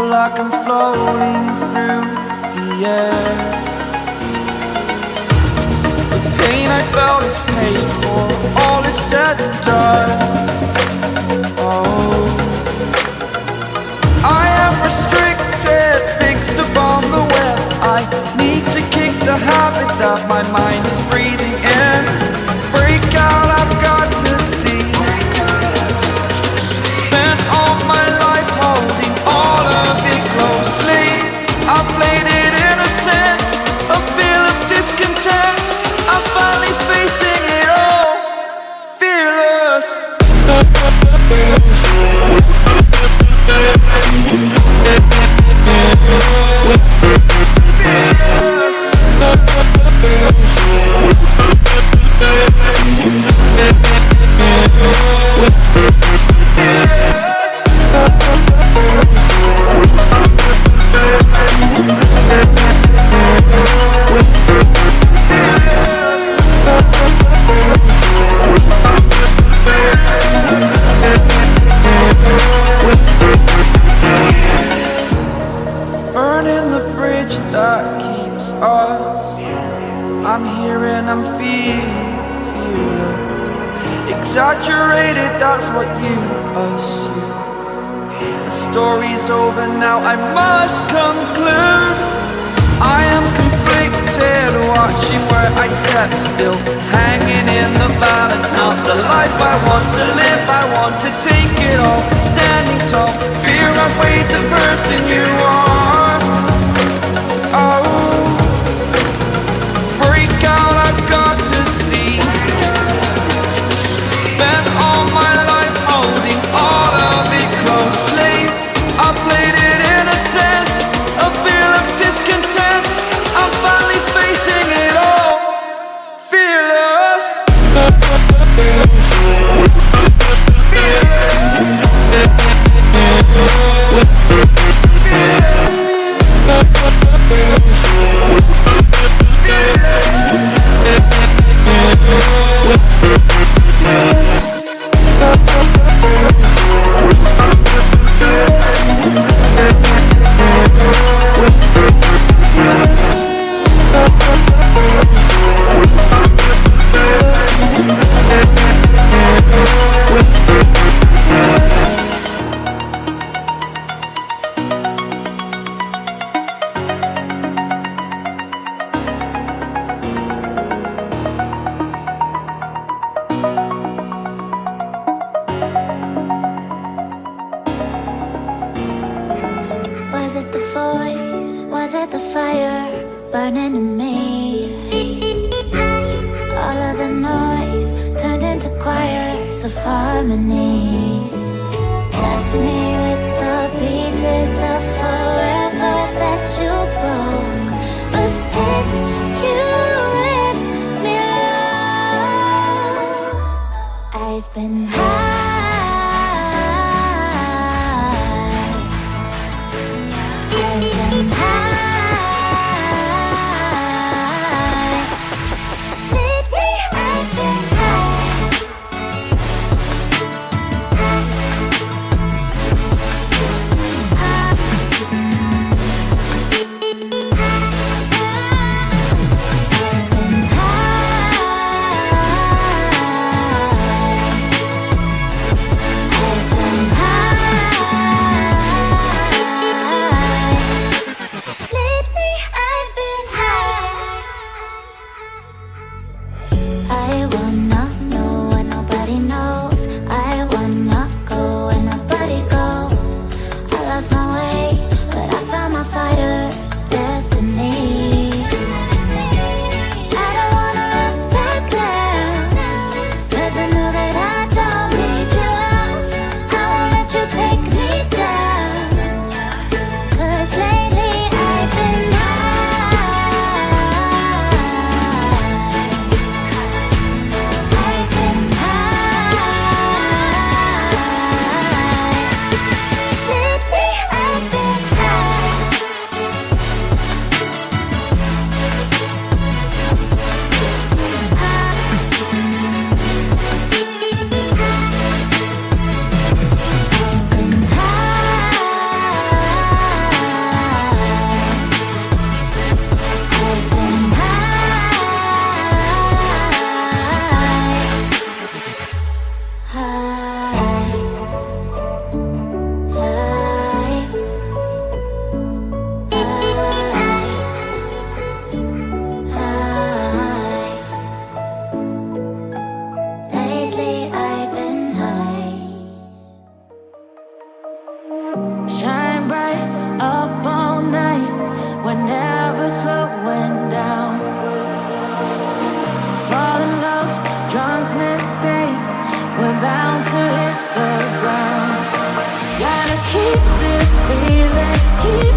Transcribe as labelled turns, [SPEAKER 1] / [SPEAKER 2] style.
[SPEAKER 1] like I'm floating through the air. The pain I felt is paid for, all is said and done. Oh, I am restricted, fixed upon the web. I need to kick the habit that my mind is breathing in. Break out, I've got to see. Spent all my life holding all of it closely. I played it innocent, a feel of discontent. I'm finally facing it all, fearless. Burning the bridge that keeps us. I'm here and I'm feeling fearless. Exaggerated, that's what you assume. The story's over now, I must conclude. I am conflicted, watching where I step still, hanging in the balance. Not the life I want to live, I want to take it all. Standing tall, fear outweighed the person you are. Oh, break out, I've got to see. Spent all my life holding all of it closely. I played it innocent, a feel of discontent. I'm finally facing it all, fearless.
[SPEAKER 2] Was it the voice? Was it the fire burning in me? All of the noise turned into choirs of harmony. Left me with the pieces of forever that you broke. But since you left me alone, I've been high. keep